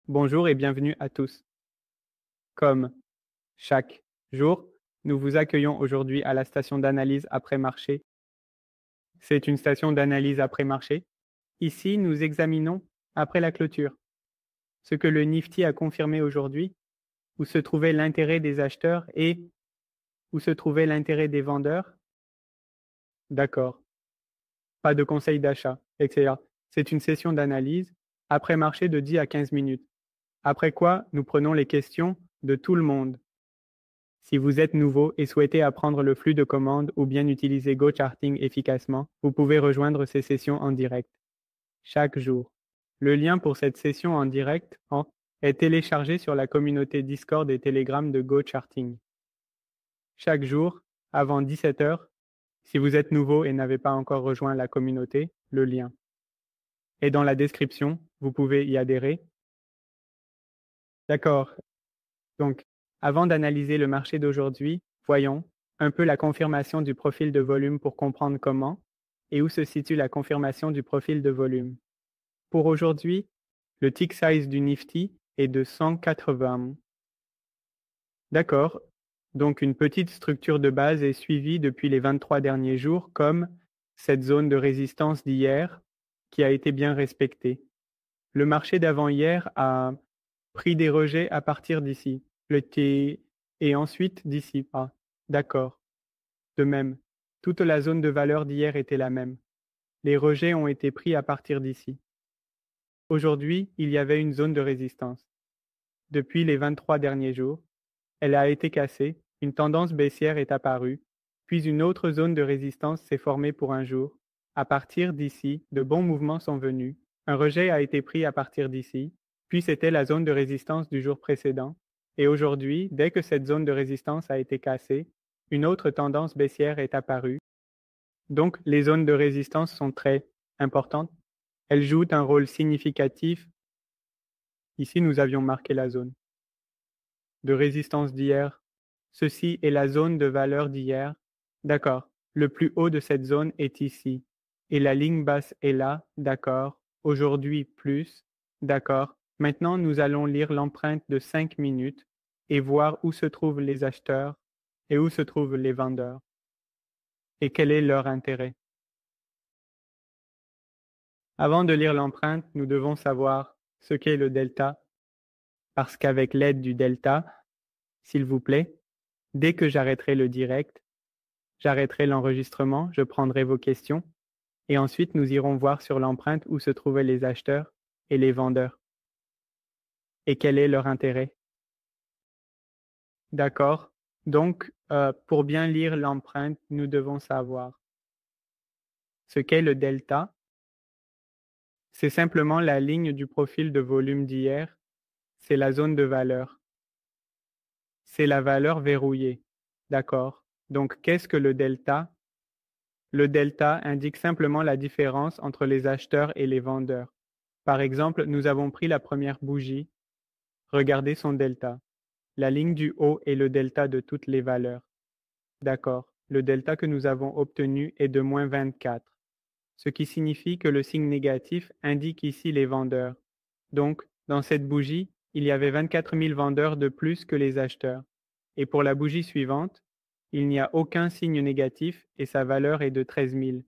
Bonjour et bienvenue à tous. Comme chaque jour, nous vous accueillons aujourd'hui à la station d'analyse après-marché. C'est une station d'analyse après-marché. Ici, nous examinons, après la clôture, ce que le Nifty a confirmé aujourd'hui, où se trouvait l'intérêt des acheteurs et où se trouvait l'intérêt des vendeurs. D'accord. Pas de conseil d'achat, etc. C'est une session d'analyse après-marché de 10 à 15 minutes. Après quoi, nous prenons les questions de tout le monde. Si vous êtes nouveau et souhaitez apprendre le flux de commandes ou bien utiliser GoCharting efficacement, vous pouvez rejoindre ces sessions en direct, chaque jour. Le lien pour cette session en direct est téléchargé sur la communauté Discord et Telegram de GoCharting. Chaque jour, avant 17 heures, si vous êtes nouveau et n'avez pas encore rejoint la communauté, le lien est dans la description, vous pouvez y adhérer. D'accord. Donc, avant d'analyser le marché d'aujourd'hui, voyons un peu la confirmation du profil de volume pour comprendre comment et où se situe la confirmation du profil de volume. Pour aujourd'hui, le tick size du Nifty est de 180. D'accord. Donc une petite structure de base est suivie depuis les 23 derniers jours comme cette zone de résistance d'hier qui a été bien respectée. Le marché d'avant-hier a pris des rejets à partir d'ici. Le T et ensuite d'ici. Ah, d'accord. De même, toute la zone de valeur d'hier était la même. Les rejets ont été pris à partir d'ici. Aujourd'hui, il y avait une zone de résistance. Depuis les 23 derniers jours, elle a été cassée, une tendance baissière est apparue, puis une autre zone de résistance s'est formée pour un jour. À partir d'ici, de bons mouvements sont venus. Un rejet a été pris à partir d'ici, puis c'était la zone de résistance du jour précédent. Et aujourd'hui, dès que cette zone de résistance a été cassée, une autre tendance baissière est apparue. Donc, les zones de résistance sont très importantes. Elles jouent un rôle significatif. Ici, nous avions marqué la zone de résistance d'hier. Ceci est la zone de valeur d'hier. D'accord. Le plus haut de cette zone est ici. Et la ligne basse est là. D'accord. Aujourd'hui, plus. D'accord. Maintenant, nous allons lire l'empreinte de 5 minutes et voir où se trouvent les acheteurs et où se trouvent les vendeurs et quel est leur intérêt. Avant de lire l'empreinte, nous devons savoir ce qu'est le delta, parce qu'avec l'aide du delta, s'il vous plaît, dès que j'arrêterai le direct, j'arrêterai l'enregistrement, je prendrai vos questions, et ensuite nous irons voir sur l'empreinte où se trouvaient les acheteurs et les vendeurs, et quel est leur intérêt. D'accord? Donc, pour bien lire l'empreinte, nous devons savoir ce qu'est le delta. C'est simplement la ligne du profil de volume d'hier, c'est la zone de valeur. C'est la valeur verrouillée. D'accord? Donc, qu'est-ce que le delta? Le delta indique simplement la différence entre les acheteurs et les vendeurs. Par exemple, nous avons pris la première bougie. Regardez son delta. La ligne du haut est le delta de toutes les valeurs. D'accord. Le delta que nous avons obtenu est de moins 24, ce qui signifie que le signe négatif indique ici les vendeurs. Donc, dans cette bougie, il y avait 24 000 vendeurs de plus que les acheteurs. Et pour la bougie suivante, il n'y a aucun signe négatif et sa valeur est de 13 000,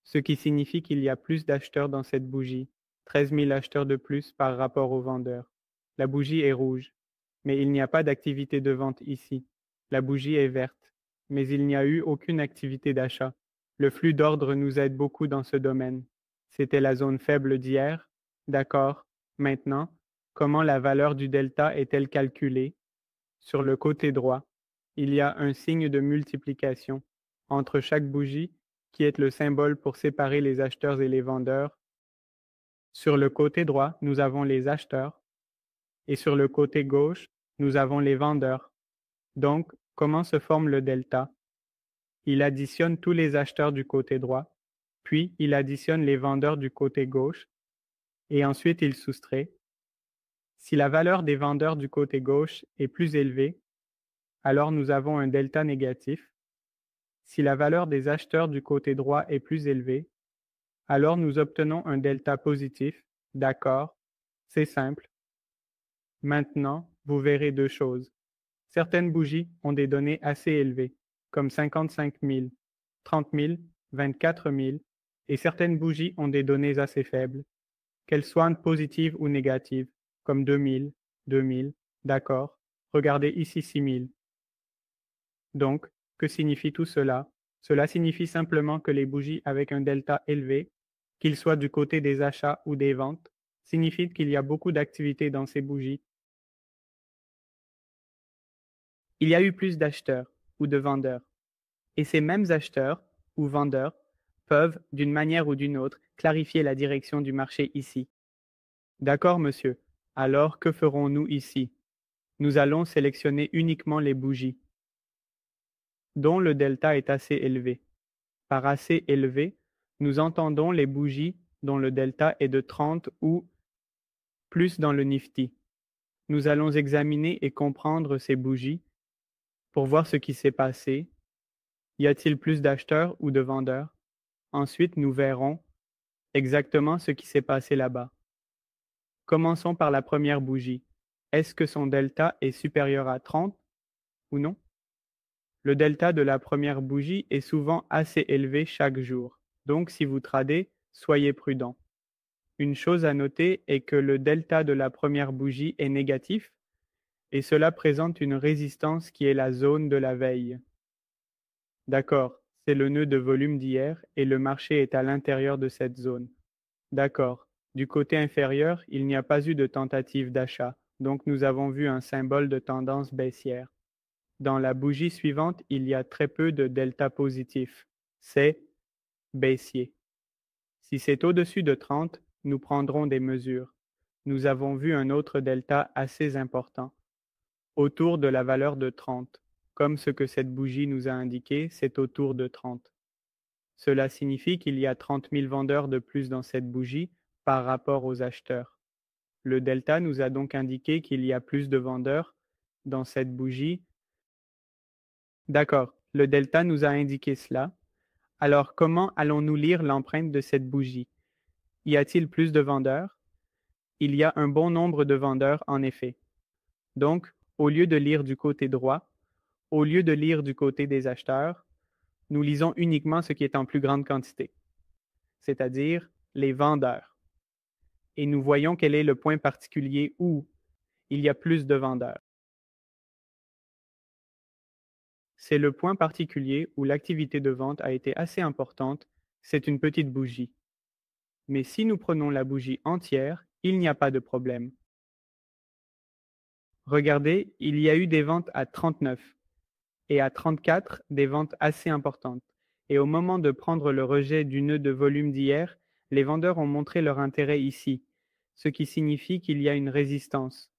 ce qui signifie qu'il y a plus d'acheteurs dans cette bougie, 13 000 acheteurs de plus par rapport aux vendeurs. La bougie est rouge, mais il n'y a pas d'activité de vente ici. La bougie est verte, mais il n'y a eu aucune activité d'achat. Le flux d'ordre nous aide beaucoup dans ce domaine. C'était la zone faible d'hier. D'accord. Maintenant, comment la valeur du delta est-elle calculée? Sur le côté droit, il y a un signe de multiplication entre chaque bougie qui est le symbole pour séparer les acheteurs et les vendeurs. Sur le côté droit, nous avons les acheteurs et sur le côté gauche, nous avons les vendeurs. Donc, comment se forme le delta? Il additionne tous les acheteurs du côté droit, puis il additionne les vendeurs du côté gauche, et ensuite il soustrait. Si la valeur des vendeurs du côté gauche est plus élevée, alors nous avons un delta négatif. Si la valeur des acheteurs du côté droit est plus élevée, alors nous obtenons un delta positif. D'accord, c'est simple. Maintenant, vous verrez deux choses. Certaines bougies ont des données assez élevées, comme 55 000, 30 000, 24 000, et certaines bougies ont des données assez faibles, qu'elles soient positives ou négatives, comme 2000, 2000, d'accord, regardez ici 6000. Donc, que signifie tout cela? Cela signifie simplement que les bougies avec un delta élevé, qu'ils soient du côté des achats ou des ventes, signifient qu'il y a beaucoup d'activité dans ces bougies. Il y a eu plus d'acheteurs ou de vendeurs. Et ces mêmes acheteurs ou vendeurs peuvent, d'une manière ou d'une autre, clarifier la direction du marché ici. D'accord, monsieur. Alors, que ferons-nous ici? Nous allons sélectionner uniquement les bougies dont le delta est assez élevé. Par assez élevé, nous entendons les bougies dont le delta est de 30 ou plus dans le Nifty. Nous allons examiner et comprendre ces bougies pour voir ce qui s'est passé. Y a-t-il plus d'acheteurs ou de vendeurs? Ensuite, nous verrons exactement ce qui s'est passé là-bas. Commençons par la première bougie. Est-ce que son delta est supérieur à 30 ou non? Le delta de la première bougie est souvent assez élevé chaque jour. Donc, si vous tradez, soyez prudent. Une chose à noter est que le delta de la première bougie est négatif et cela présente une résistance qui est la zone de la veille. D'accord, c'est le nœud de volume d'hier et le marché est à l'intérieur de cette zone. D'accord. Du côté inférieur, il n'y a pas eu de tentative d'achat, donc nous avons vu un symbole de tendance baissière. Dans la bougie suivante, il y a très peu de delta positif. C'est baissier. Si c'est au-dessus de 30, nous prendrons des mesures. Nous avons vu un autre delta assez important, autour de la valeur de 30. Comme ce que cette bougie nous a indiqué, c'est autour de 30. Cela signifie qu'il y a 30 000 vendeurs de plus dans cette bougie par rapport aux acheteurs. Le delta nous a donc indiqué qu'il y a plus de vendeurs dans cette bougie. D'accord, le delta nous a indiqué cela. Alors comment allons-nous lire l'empreinte de cette bougie? Y a-t-il plus de vendeurs? Il y a un bon nombre de vendeurs en effet. Donc, au lieu de lire du côté droit, au lieu de lire du côté des acheteurs, nous lisons uniquement ce qui est en plus grande quantité, c'est-à-dire les vendeurs. Et nous voyons quel est le point particulier où il y a plus de vendeurs. C'est le point particulier où l'activité de vente a été assez importante, c'est une petite bougie. Mais si nous prenons la bougie entière, il n'y a pas de problème. Regardez, il y a eu des ventes à 39 et à 34 des ventes assez importantes. Et au moment de prendre le rejet du nœud de volume d'hier, les vendeurs ont montré leur intérêt ici, ce qui signifie qu'il y a une résistance.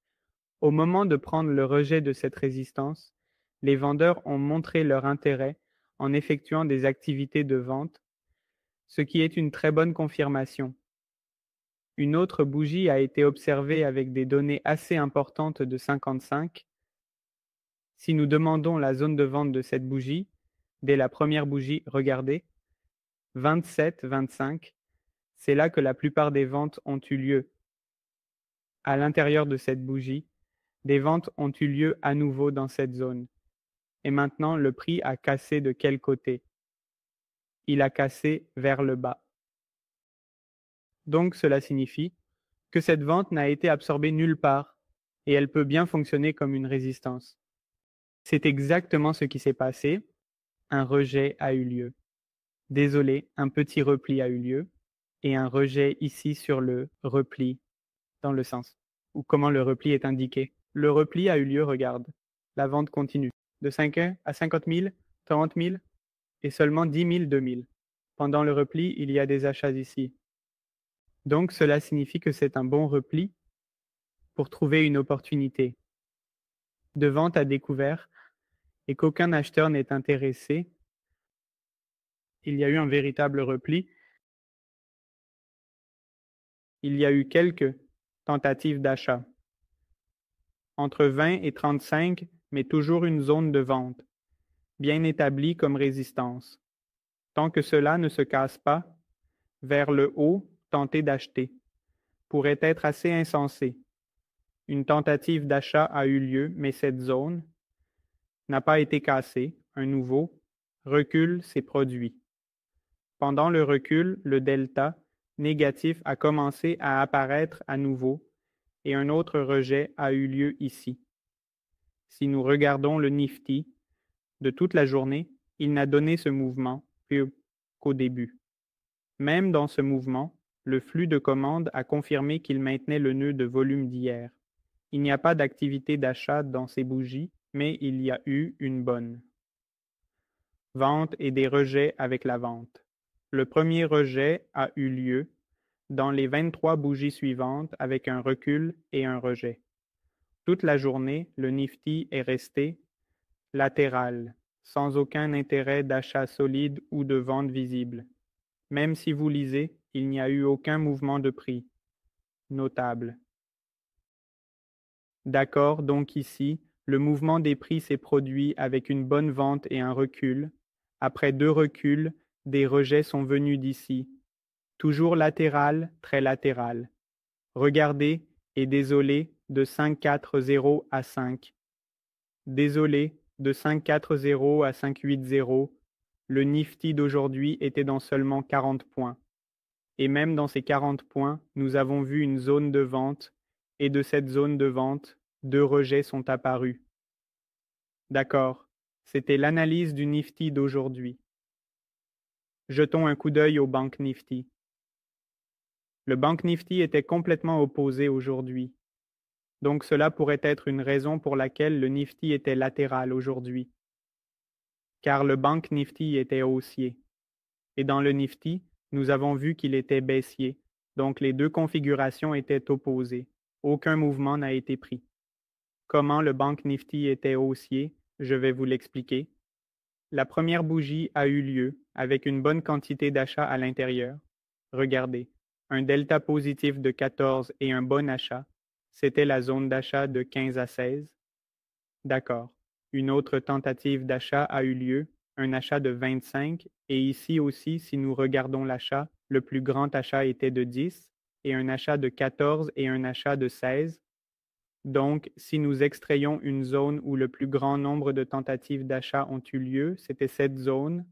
Au moment de prendre le rejet de cette résistance, les vendeurs ont montré leur intérêt en effectuant des activités de vente, ce qui est une très bonne confirmation. Une autre bougie a été observée avec des données assez importantes de 55. Si nous demandons la zone de vente de cette bougie, dès la première bougie, regardez, 27, 25, c'est là que la plupart des ventes ont eu lieu. À l'intérieur de cette bougie, des ventes ont eu lieu à nouveau dans cette zone. Et maintenant, le prix a cassé de quel côté? Il a cassé vers le bas. Donc cela signifie que cette vente n'a été absorbée nulle part et elle peut bien fonctionner comme une résistance. C'est exactement ce qui s'est passé. Un rejet a eu lieu. Désolé, un petit repli a eu lieu et un rejet ici sur le repli dans le sens ou comment le repli est indiqué. Le repli a eu lieu, regarde. La vente continue de 5 à 50 000, 30 000 et seulement 10 000, 2 000. Pendant le repli, il y a des achats ici. Donc cela signifie que c'est un bon repli pour trouver une opportunité de vente à découvert et qu'aucun acheteur n'est intéressé. Il y a eu un véritable repli. Il y a eu quelques tentatives d'achat. Entre 20 et 35, mais toujours une zone de vente, bien établie comme résistance. Tant que cela ne se casse pas, vers le haut, tenter d'acheter pourrait être assez insensé. Une tentative d'achat a eu lieu, mais cette zone n'a pas été cassée. Un nouveau recul s'est produit. Pendant le recul, le delta négatif a commencé à apparaître à nouveau et un autre rejet a eu lieu ici. Si nous regardons le Nifty de toute la journée, il n'a donné ce mouvement qu'au début. Même dans ce mouvement, le flux de commandes a confirmé qu'il maintenait le nœud de volume d'hier. Il n'y a pas d'activité d'achat dans ces bougies, mais il y a eu une bonne vente et des rejets avec la vente. Le premier rejet a eu lieu dans les 23 bougies suivantes avec un recul et un rejet. Toute la journée, le Nifty est resté latéral, sans aucun intérêt d'achat solide ou de vente visible. Même si vous lisez, il n'y a eu aucun mouvement de prix notable. D'accord, donc ici, le mouvement des prix s'est produit avec une bonne vente et un recul. Après 2 reculs, des rejets sont venus d'ici. Toujours latéral, très latéral. Regardez et désolé de 5,40 à 5. Désolé de 5,40 à 5,80. Le Nifty d'aujourd'hui était dans seulement 40 points. Et même dans ces 40 points, nous avons vu une zone de vente, et de cette zone de vente, 2 rejets sont apparus. D'accord, c'était l'analyse du Nifty d'aujourd'hui. Jetons un coup d'œil au Bank Nifty. Le Bank Nifty était complètement opposé aujourd'hui. Donc cela pourrait être une raison pour laquelle le Nifty était latéral aujourd'hui. Car le Bank Nifty était haussier. Et dans le Nifty, nous avons vu qu'il était baissier. Donc les deux configurations étaient opposées. Aucun mouvement n'a été pris. Comment le Bank Nifty était haussier, je vais vous l'expliquer. La première bougie a eu lieu avec une bonne quantité d'achats à l'intérieur. Regardez, un delta positif de 14 et un bon achat. C'était la zone d'achat de 15 à 16. D'accord. Une autre tentative d'achat a eu lieu, un achat de 25, et ici aussi, si nous regardons l'achat, le plus grand achat était de 10, et un achat de 14 et un achat de 16. Donc, si nous extrayons une zone où le plus grand nombre de tentatives d'achat ont eu lieu, c'était cette zone.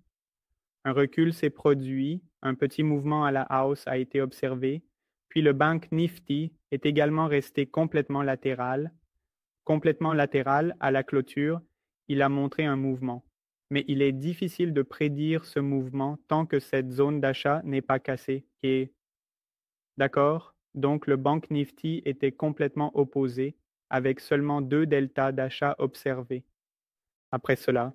Un recul s'est produit, un petit mouvement à la hausse a été observé, puis le Bank Nifty est également resté complètement latéral à la clôture, il a montré un mouvement. Mais il est difficile de prédire ce mouvement tant que cette zone d'achat n'est pas cassée. Et d'accord, donc le Bank Nifty était complètement opposé, avec seulement 2 deltas d'achat observés. Après cela,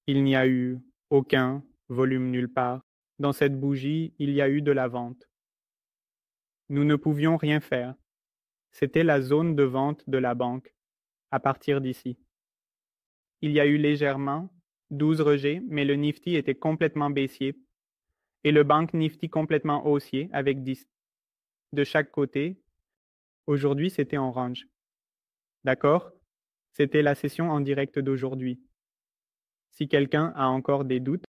il n'y a eu aucun volume nulle part. Dans cette bougie, il y a eu de la vente. Nous ne pouvions rien faire. C'était la zone de vente de la banque, à partir d'ici. Il y a eu légèrement 12 rejets, mais le Nifty était complètement baissier et le Bank Nifty complètement haussier avec 10 de chaque côté. Aujourd'hui, c'était en orange. D'accord? C'était la session en direct d'aujourd'hui. Si quelqu'un a encore des doutes,